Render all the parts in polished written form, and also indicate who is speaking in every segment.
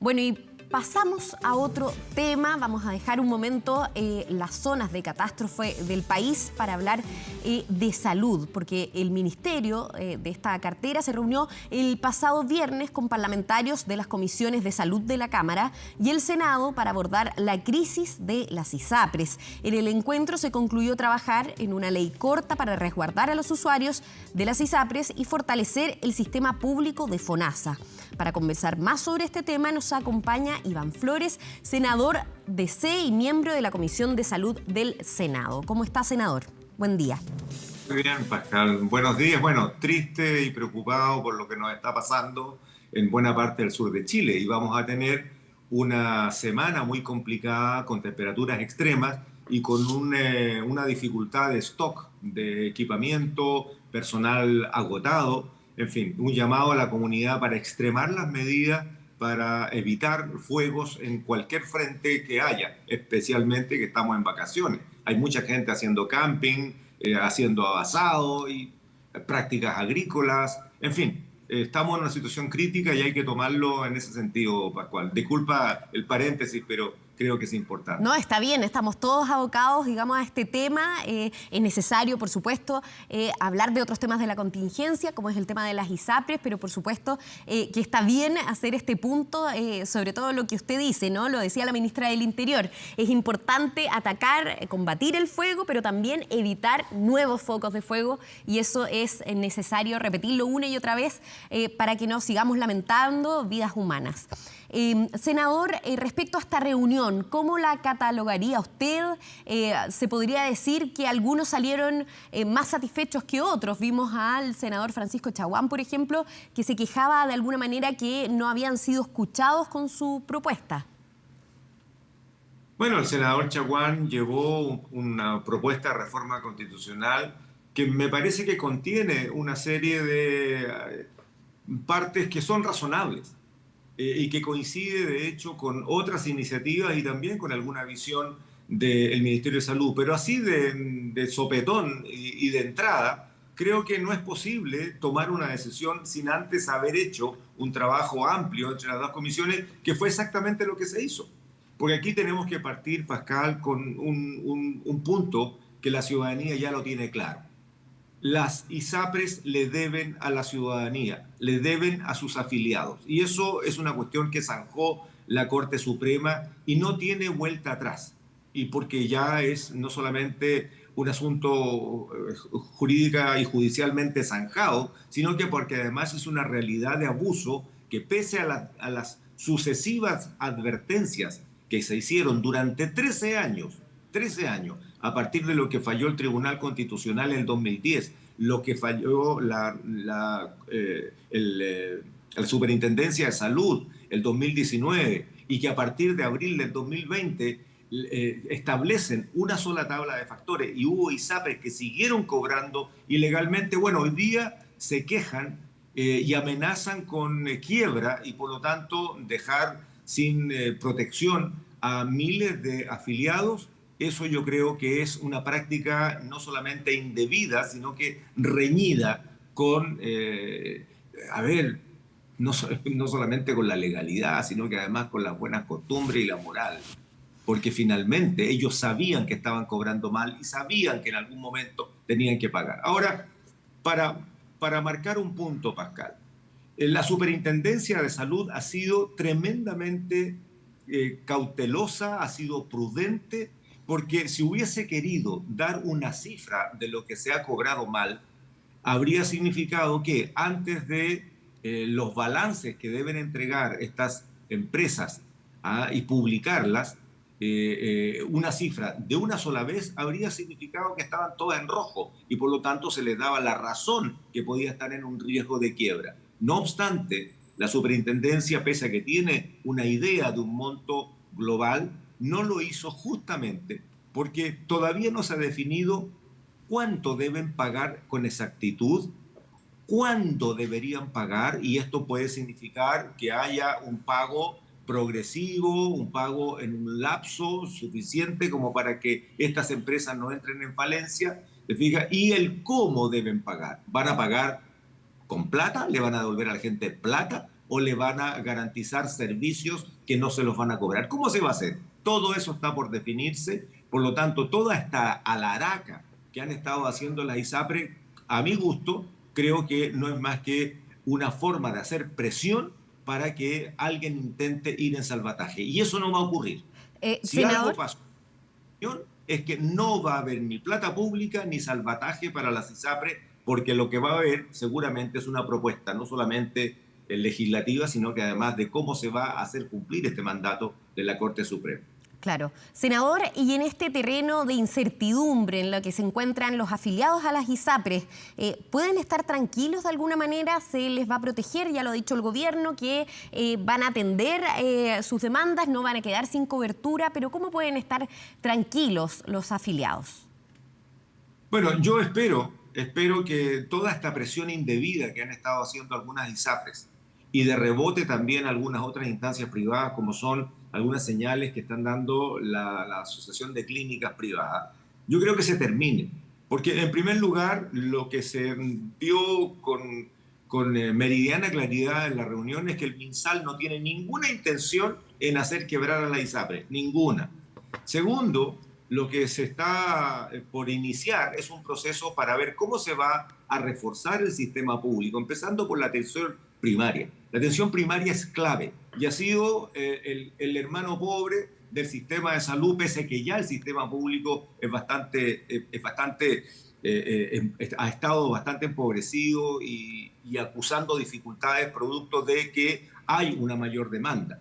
Speaker 1: Bueno, y pasamos a otro tema. Vamos a dejar un momento las zonas de catástrofe del país para hablar de salud, porque el ministerio de esta cartera se reunió el pasado viernes con parlamentarios de las comisiones de salud de la Cámara y el Senado para abordar la crisis de las ISAPRES. En el encuentro se concluyó trabajar en una ley corta para resguardar a los usuarios de las ISAPRES y fortalecer el sistema público de FONASA. Para conversar más sobre este tema nos acompaña Iván Flores, senador de C y miembro de la Comisión de Salud del Senado. ¿Cómo está, senador? Buen día.
Speaker 2: Muy bien, Pascal. Buenos días. Bueno, triste y preocupado por lo que nos está pasando en buena parte del sur de Chile. Y vamos a tener una semana muy complicada con temperaturas extremas y con una dificultad de stock, de equipamiento, personal agotado. En fin, un llamado a la comunidad para extremar las medidas para evitar fuegos en cualquier frente que haya, especialmente que estamos en vacaciones. Hay mucha gente haciendo camping, haciendo asado y prácticas agrícolas. En fin, estamos en una situación crítica y hay que tomarlo en ese sentido, Pascual. Disculpa el paréntesis, pero creo que es importante.
Speaker 1: No, está bien, estamos todos abocados, digamos, a este tema. Es necesario, por supuesto, hablar de otros temas de la contingencia, como es el tema de las ISAPRES, pero por supuesto que está bien hacer este punto, sobre todo lo que usted dice, ¿no? Lo decía la ministra del Interior. Es importante atacar, combatir el fuego, pero también evitar nuevos focos de fuego, y eso es necesario repetirlo una y otra vez para que no sigamos lamentando vidas humanas. Senador, respecto a esta reunión, ¿cómo la catalogaría usted? Se podría decir que algunos salieron más satisfechos que otros. Vimos al senador Francisco Chaguán, por ejemplo, que se quejaba de alguna manera que no habían sido escuchados con su propuesta.
Speaker 2: Bueno, el senador Chaguán llevó una propuesta de reforma constitucional que me parece que contiene una serie de partes que son razonables. Y que coincide de hecho con otras iniciativas y también con alguna visión del Ministerio de Salud. Pero así de sopetón y de entrada, creo que no es posible tomar una decisión sin antes haber hecho un trabajo amplio entre las dos comisiones, que fue exactamente lo que se hizo. Porque aquí tenemos que partir, Pascal, con un punto que la ciudadanía ya lo tiene claro. Las ISAPRES le deben a la ciudadanía, le deben a sus afiliados. Y eso es una cuestión que zanjó la Corte Suprema y no tiene vuelta atrás. Y porque ya es no solamente un asunto jurídica y judicialmente zanjado, sino que porque además es una realidad de abuso que pese a las sucesivas advertencias que se hicieron durante 13 años, a partir de lo que falló el Tribunal Constitucional en el 2010, lo que falló la Superintendencia de Salud el 2019 y que a partir de abril del 2020 establecen una sola tabla de factores y hubo ISAPRES que siguieron cobrando ilegalmente. Bueno, hoy día se quejan y amenazan con quiebra y por lo tanto dejar sin protección a miles de afiliados. Eso yo creo que es una práctica no solamente indebida, sino que reñida con, no solamente con la legalidad, sino que además con las buenas costumbres y la moral. Porque finalmente ellos sabían que estaban cobrando mal y sabían que en algún momento tenían que pagar. Ahora, para marcar un punto, Pascal, la Superintendencia de Salud ha sido tremendamente cautelosa, ha sido prudente, porque si hubiese querido dar una cifra de lo que se ha cobrado mal, habría significado que antes de los balances que deben entregar estas empresas y publicarlas, una cifra de una sola vez habría significado que estaban todas en rojo y por lo tanto se les daba la razón que podía estar en un riesgo de quiebra. No obstante, la superintendencia, pese a que tiene una idea de un monto global, no lo hizo justamente porque todavía no se ha definido cuánto deben pagar con exactitud, cuándo deberían pagar, y esto puede significar que haya un pago progresivo, un pago en un lapso suficiente como para que estas empresas no entren en falencia, ¿te fijas? Y el cómo deben pagar. ¿Van a pagar con plata? ¿Le van a devolver a la gente plata? o le van a garantizar servicios que no se los van a cobrar. ¿Cómo se va a hacer? Todo eso está por definirse, por lo tanto, toda esta alaraca que han estado haciendo las ISAPRE, a mi gusto, creo que no es más que una forma de hacer presión para que alguien intente ir en salvataje. Y eso no va a ocurrir. Si
Speaker 1: senador,
Speaker 2: algo pasa, es que no va a haber ni plata pública ni salvataje para las ISAPRE, porque lo que va a haber seguramente es una propuesta, no solamente legislativa, sino que además de cómo se va a hacer cumplir este mandato de la Corte Suprema.
Speaker 1: claro. Senador, y en este terreno de incertidumbre en lo que se encuentran los afiliados a las ISAPRES, ¿pueden estar tranquilos de alguna manera? ¿Se les va a proteger? Ya lo ha dicho el gobierno, que van a atender sus demandas, no van a quedar sin cobertura, pero ¿cómo pueden estar tranquilos los afiliados?
Speaker 2: Bueno, yo espero que toda esta presión indebida que han estado haciendo algunas ISAPRES y de rebote también algunas otras instancias privadas, como son algunas señales que están dando la Asociación de Clínicas Privadas, yo creo que se termine. Porque en primer lugar, lo que se dio con meridiana claridad en la reunión es que el MinSal no tiene ninguna intención en hacer quebrar a la ISAPRE, ninguna. Segundo, lo que se está por iniciar es un proceso para ver cómo se va a reforzar el sistema público, empezando por la atención primaria. La atención primaria es clave y ha sido el hermano pobre del sistema de salud, pese a que ya el sistema público ha estado bastante empobrecido y acusando dificultades producto de que hay una mayor demanda.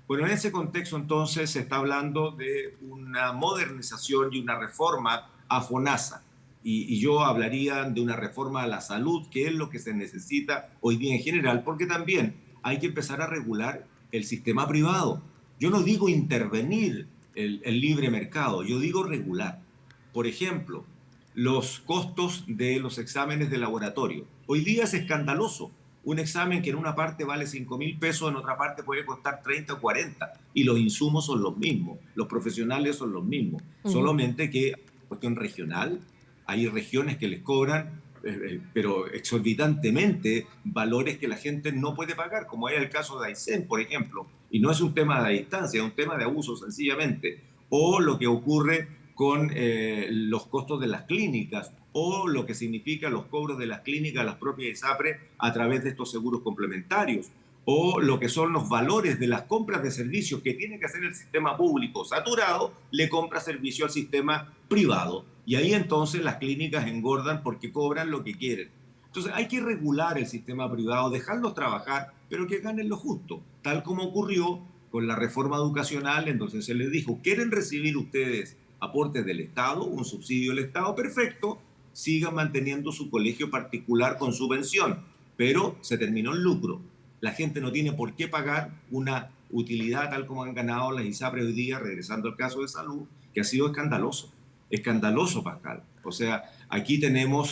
Speaker 2: Bueno, en ese contexto entonces se está hablando de una modernización y una reforma a FONASA. Y yo hablaría de una reforma a la salud, que es lo que se necesita hoy día en general, porque también hay que empezar a regular el sistema privado. Yo no digo intervenir el libre mercado, yo digo regular. Por ejemplo, los costos de los exámenes de laboratorio. Hoy día es escandaloso. Un examen que en una parte vale 5.000 pesos, en otra parte puede costar 30 o 40, y los insumos son los mismos, los profesionales son los mismos, solamente que cuestión regional, hay regiones que les cobran, pero exorbitantemente, valores que la gente no puede pagar, como es el caso de Aysén, por ejemplo, y no es un tema de distancia, es un tema de abuso sencillamente, o lo que ocurre con los costos de las clínicas, o lo que significa los cobros de las clínicas, las propias ISAPRE, a través de estos seguros complementarios, o lo que son los valores de las compras de servicios que tiene que hacer el sistema público saturado, le compra servicio al sistema privado. Y ahí entonces las clínicas engordan porque cobran lo que quieren. Entonces hay que regular el sistema privado, dejarlos trabajar, pero que ganen lo justo, tal como ocurrió con la reforma educacional. Entonces se les dijo, ¿quieren recibir ustedes aportes del Estado, un subsidio del Estado? Perfecto, sigan manteniendo su colegio particular con subvención, pero se terminó el lucro. La gente no tiene por qué pagar una utilidad tal como han ganado las ISAPRE hoy día, regresando al caso de salud, que ha sido escandaloso, Pascal. O sea, aquí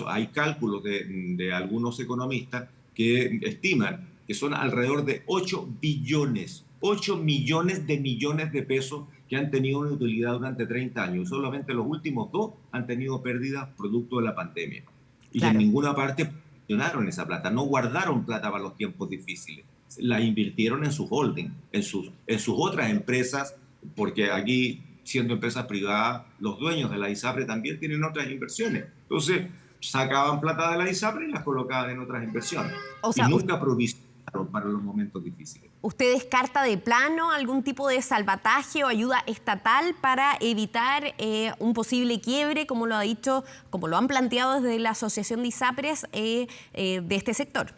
Speaker 2: hay cálculos de algunos economistas que estiman que son alrededor de 8 millones de pesos que han tenido una utilidad durante 30 años. Solamente los últimos 2 han tenido pérdidas producto de la pandemia. Y claro, en ninguna parte gestionaron esa plata, no guardaron plata para los tiempos difíciles. La invirtieron en su holding, en sus otras empresas, porque aquí, siendo empresas privadas, los dueños de la ISAPRE también tienen otras inversiones. Entonces, sacaban plata de la ISAPRE y las colocaban en otras inversiones. O sea, y nunca provisionaron para los momentos difíciles.
Speaker 1: ¿Usted descarta de plano algún tipo de salvataje o ayuda estatal para evitar un posible quiebre, como lo ha dicho, como lo han planteado desde la Asociación de ISAPRES de este sector?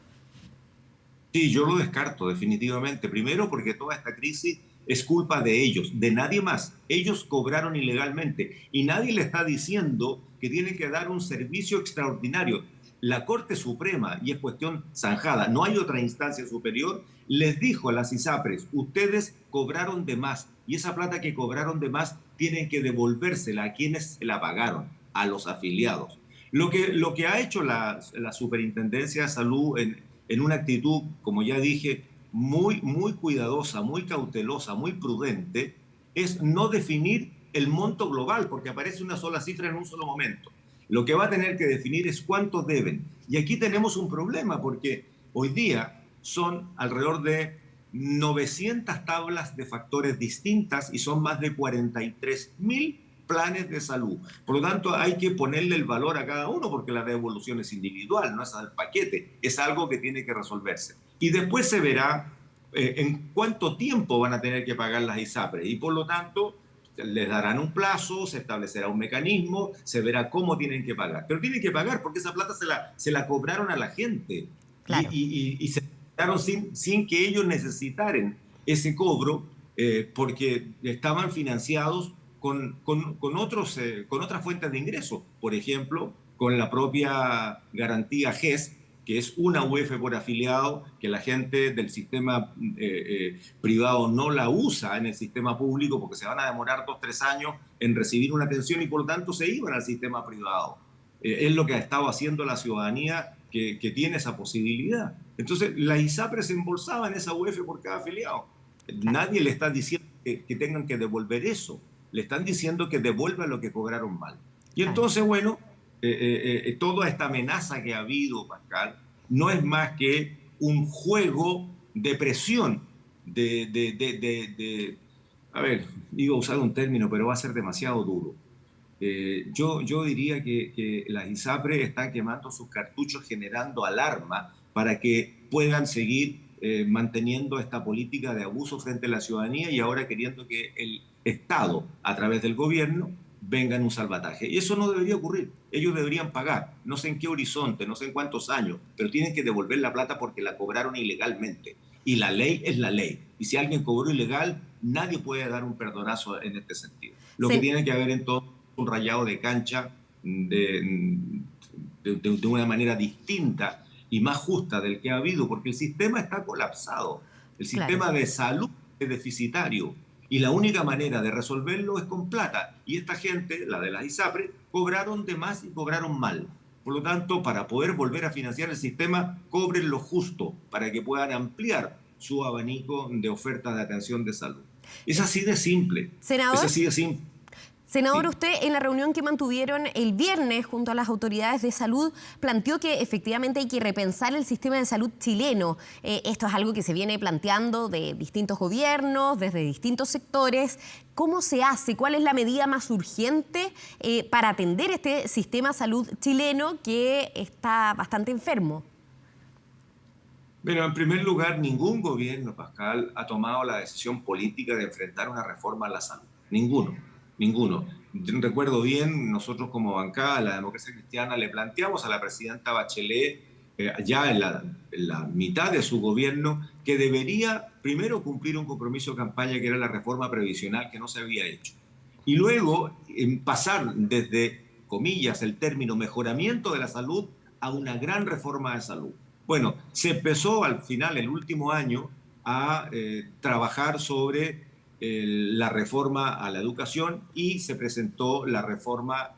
Speaker 2: Sí, yo lo descarto definitivamente. Primero porque toda esta crisis es culpa de ellos, de nadie más. Ellos cobraron ilegalmente y nadie le está diciendo que tienen que dar un servicio extraordinario. La Corte Suprema, y es cuestión zanjada, no hay otra instancia superior, les dijo a las ISAPRES, ustedes cobraron de más y esa plata que cobraron de más tienen que devolvérsela a quienes la pagaron, a los afiliados. Lo que ha hecho la Superintendencia de Salud en una actitud, como ya dije, muy cuidadosa, muy cautelosa, muy prudente, es no definir el monto global, porque aparece una sola cifra en un solo momento. Lo que va a tener que definir es cuánto deben. Y aquí tenemos un problema, porque hoy día son alrededor de 900 tablas de factores distintas y son más de 43.000 planes de salud. Por lo tanto, hay que ponerle el valor a cada uno porque la devolución es individual, no es al paquete, es algo que tiene que resolverse. Y después se verá en cuánto tiempo van a tener que pagar las ISAPRES y por lo tanto les darán un plazo, se establecerá un mecanismo, se verá cómo tienen que pagar. Pero tienen que pagar porque esa plata se la cobraron a la gente
Speaker 1: Claro.
Speaker 2: y se cobraron sin que ellos necesitaran ese cobro porque estaban financiados con otras fuentes de ingresos. Por ejemplo, con la propia garantía GES, que es una UF por afiliado, que la gente del sistema privado no la usa en el sistema público porque se van a demorar 2 o 3 años en recibir una atención y por lo tanto se iban al sistema privado. Es lo que ha estado haciendo la ciudadanía que tiene esa posibilidad. Entonces, la ISAPRE se embolsaba en esa UF por cada afiliado. Nadie le está diciendo que tengan que devolver eso. Le están diciendo que devuelvan lo que cobraron mal. Y entonces, bueno, toda esta amenaza que ha habido, Pascal, no es más que un juego de presión, a ver, iba a usar un término, pero va a ser demasiado duro. Yo diría que las ISAPRE están quemando sus cartuchos generando alarma para que puedan seguir manteniendo esta política de abuso frente a la ciudadanía y ahora queriendo que el Estado, a través del gobierno, venga en un salvataje. Y eso no debería ocurrir. Ellos deberían pagar, no sé en qué horizonte, no sé en cuántos años, pero tienen que devolver la plata porque la cobraron ilegalmente. Y la ley es la ley. Y si alguien cobró ilegal, nadie puede dar un perdonazo en este sentido. Lo que tiene que haber en todo un rayado de cancha de una manera distinta y más justa del que ha habido, porque el sistema está colapsado. El sistema de salud es deficitario y la única manera de resolverlo es con plata. Y esta gente, la de las ISAPRE, cobraron de más y cobraron mal. Por lo tanto, para poder volver a financiar el sistema, cobren lo justo para que puedan ampliar su abanico de ofertas de atención de salud. Es así de simple.
Speaker 1: Senador,
Speaker 2: es así de simple.
Speaker 1: Senador,
Speaker 2: Sí.
Speaker 1: usted en la reunión que mantuvieron el viernes junto a las autoridades de salud planteó que efectivamente hay que repensar el sistema de salud chileno. Esto es algo que se viene planteando de distintos gobiernos, desde distintos sectores. ¿Cómo se hace? ¿Cuál es la medida más urgente para atender este sistema de salud chileno que está bastante enfermo?
Speaker 2: Bueno, en primer lugar, ningún gobierno, Pascal, ha tomado la decisión política de enfrentar una reforma a la salud. Ninguno. Recuerdo bien, nosotros como bancada de la Democracia Cristiana le planteamos a la presidenta Bachelet, ya en la mitad de su gobierno, que debería primero cumplir un compromiso de campaña que era la reforma previsional que no se había hecho. Y luego pasar desde, comillas, el término mejoramiento de la salud a una gran reforma de salud. Bueno, se empezó al final, el último año, a trabajar sobre la reforma a la educación y se presentó la reforma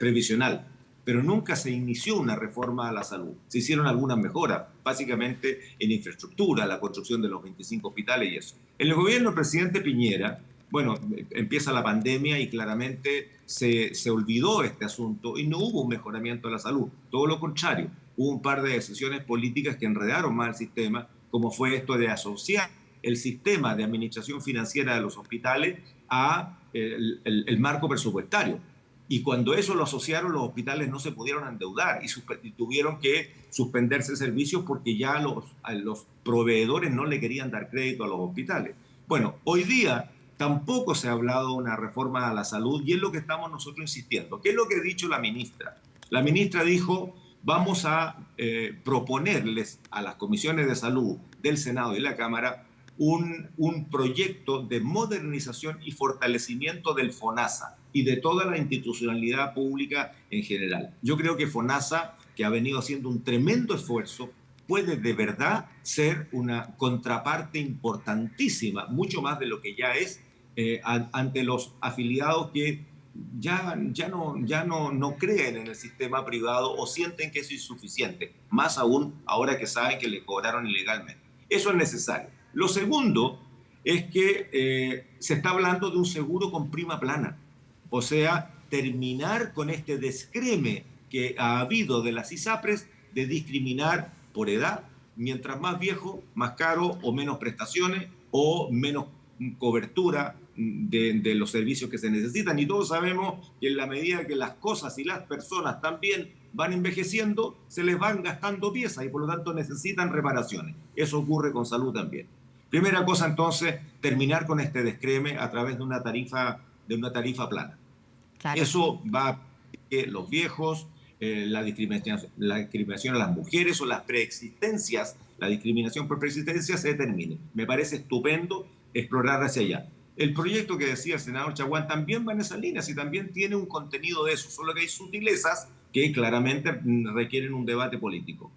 Speaker 2: previsional, pero nunca se inició una reforma a la salud. Se hicieron algunas mejoras, básicamente en infraestructura, la construcción de los 25 hospitales y eso. En el gobierno del presidente Piñera, bueno, empieza la pandemia y claramente se olvidó este asunto y no hubo un mejoramiento de la salud. Todo lo contrario, hubo un par de decisiones políticas que enredaron más el sistema, como fue esto de asociar el sistema de administración financiera de los hospitales a el marco presupuestario. Y cuando eso lo asociaron, los hospitales no se pudieron endeudar y tuvieron que suspenderse servicios porque ya los proveedores no le querían dar crédito a los hospitales. Bueno, hoy día tampoco se ha hablado de una reforma a la salud y es lo que estamos nosotros insistiendo. ¿Qué es lo que ha dicho la ministra? La ministra dijo, vamos a proponerles a las comisiones de salud del Senado y la Cámara un proyecto de modernización y fortalecimiento del FONASA y de toda la institucionalidad pública en general. Yo creo que FONASA, que ha venido haciendo un tremendo esfuerzo, puede de verdad ser una contraparte importantísima, mucho más de lo que ya es, ante los afiliados que ya no creen en el sistema privado o sienten que es insuficiente, más aún ahora que saben que le cobraron ilegalmente. Eso es necesario. Lo segundo es que se está hablando de un seguro con prima plana, o sea, terminar con este descreme que ha habido de las ISAPRES de discriminar por edad, mientras más viejo, más caro o menos prestaciones o menos cobertura de los servicios que se necesitan. Y todos sabemos que en la medida que las cosas y las personas también van envejeciendo, se les van gastando piezas y por lo tanto necesitan reparaciones. Eso ocurre con salud también. Primera cosa entonces, terminar con este descreme a través de una tarifa plana.
Speaker 1: Claro.
Speaker 2: Eso va a que los viejos, la discriminación a las mujeres o las preexistencias, la discriminación por preexistencia se termine. Me parece estupendo explorar hacia allá. El proyecto que decía el senador Chaguán también va en esa línea, y también tiene un contenido de eso, solo que hay sutilezas que claramente requieren un debate político.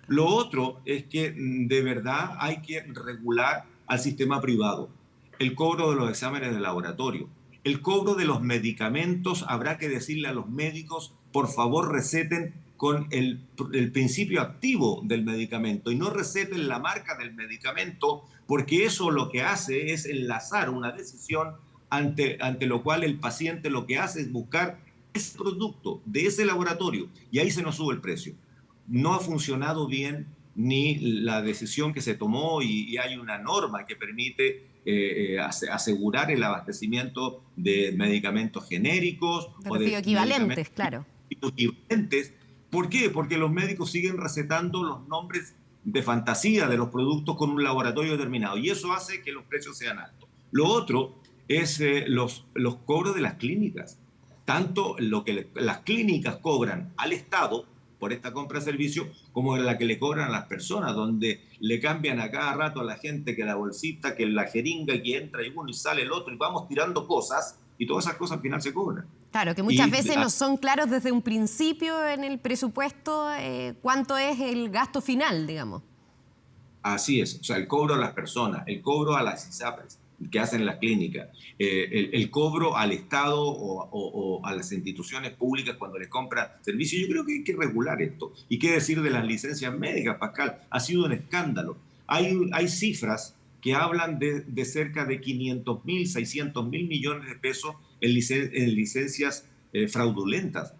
Speaker 2: Lo otro es que de verdad hay que regular al sistema privado. El cobro de los exámenes de laboratorio, el cobro de los medicamentos, habrá que decirle a los médicos, por favor receten con el principio activo del medicamento y no receten la marca del medicamento, porque eso lo que hace es enlazar una decisión ante lo cual el paciente lo que hace es buscar ese producto de ese laboratorio y ahí se nos sube el precio. No ha funcionado bien ni la decisión que se tomó y hay una norma que permite asegurar el abastecimiento de medicamentos genéricos
Speaker 1: o de equivalentes, claro.
Speaker 2: Equivalentes. ¿Por qué? Porque los médicos siguen recetando los nombres de fantasía de los productos con un laboratorio determinado y eso hace que los precios sean altos. Lo otro es los cobros de las clínicas. Tanto lo que las clínicas cobran al Estado por esta compra de servicio, como la que le cobran a las personas, donde le cambian a cada rato a la gente que la bolsita, que la jeringa, que entra y uno y sale el otro, y vamos tirando cosas, y todas esas cosas al final se cobran.
Speaker 1: Claro, que muchas veces no son claros desde un principio en el presupuesto cuánto es el gasto final, digamos.
Speaker 2: Así es, o sea, el cobro a las personas, el cobro a las ISAPRES que hacen las clínicas, el cobro al Estado o a las instituciones públicas cuando les compran servicios. Yo creo que hay que regular esto. ¿Y qué decir de las licencias médicas, Pascal? Ha sido un escándalo. Hay cifras que hablan de cerca de 500.000, 600.000 millones de pesos en licencias fraudulentas.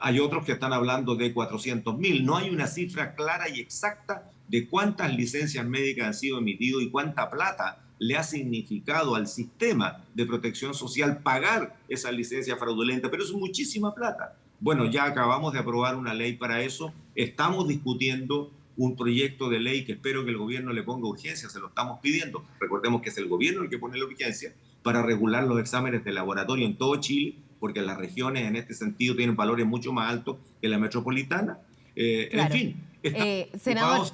Speaker 2: Hay otros que están hablando de 400.000. No hay una cifra clara y exacta de cuántas licencias médicas han sido emitidas y cuánta plata le ha significado al sistema de protección social pagar esa licencia fraudulenta, pero es muchísima plata. Bueno, ya acabamos de aprobar una ley para eso, estamos discutiendo un proyecto de ley que espero que el gobierno le ponga urgencia, se lo estamos pidiendo. Recordemos que es el gobierno el que pone la urgencia para regular los exámenes de laboratorio en todo Chile, porque las regiones en este sentido tienen valores mucho más altos que la metropolitana.
Speaker 1: Claro.
Speaker 2: En fin,
Speaker 1: senador,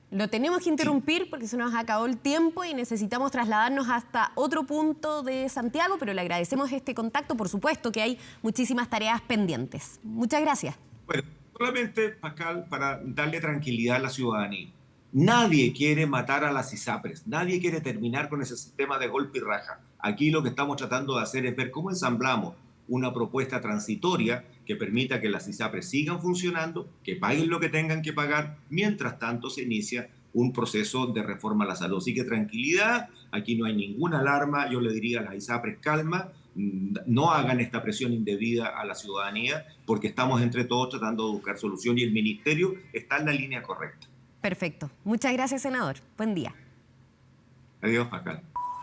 Speaker 1: lo tenemos que interrumpir porque se nos acabó el tiempo y necesitamos trasladarnos hasta otro punto de Santiago, pero le agradecemos este contacto. Por supuesto que hay muchísimas tareas pendientes. Muchas gracias.
Speaker 2: Bueno, solamente, Pascal, para darle tranquilidad a la ciudadanía. Nadie quiere matar a las ISAPRES, nadie quiere terminar con ese sistema de golpe y raja. Aquí lo que estamos tratando de hacer es ver cómo ensamblamos una propuesta transitoria que permita que las ISAPRES sigan funcionando, que paguen lo que tengan que pagar, mientras tanto se inicia un proceso de reforma a la salud. Así que tranquilidad, aquí no hay ninguna alarma, yo le diría a las ISAPRES calma, no hagan esta presión indebida a la ciudadanía, porque estamos entre todos tratando de buscar solución y el Ministerio está en la línea correcta.
Speaker 1: Perfecto. Muchas gracias, senador. Buen día.
Speaker 2: Adiós, Pascal.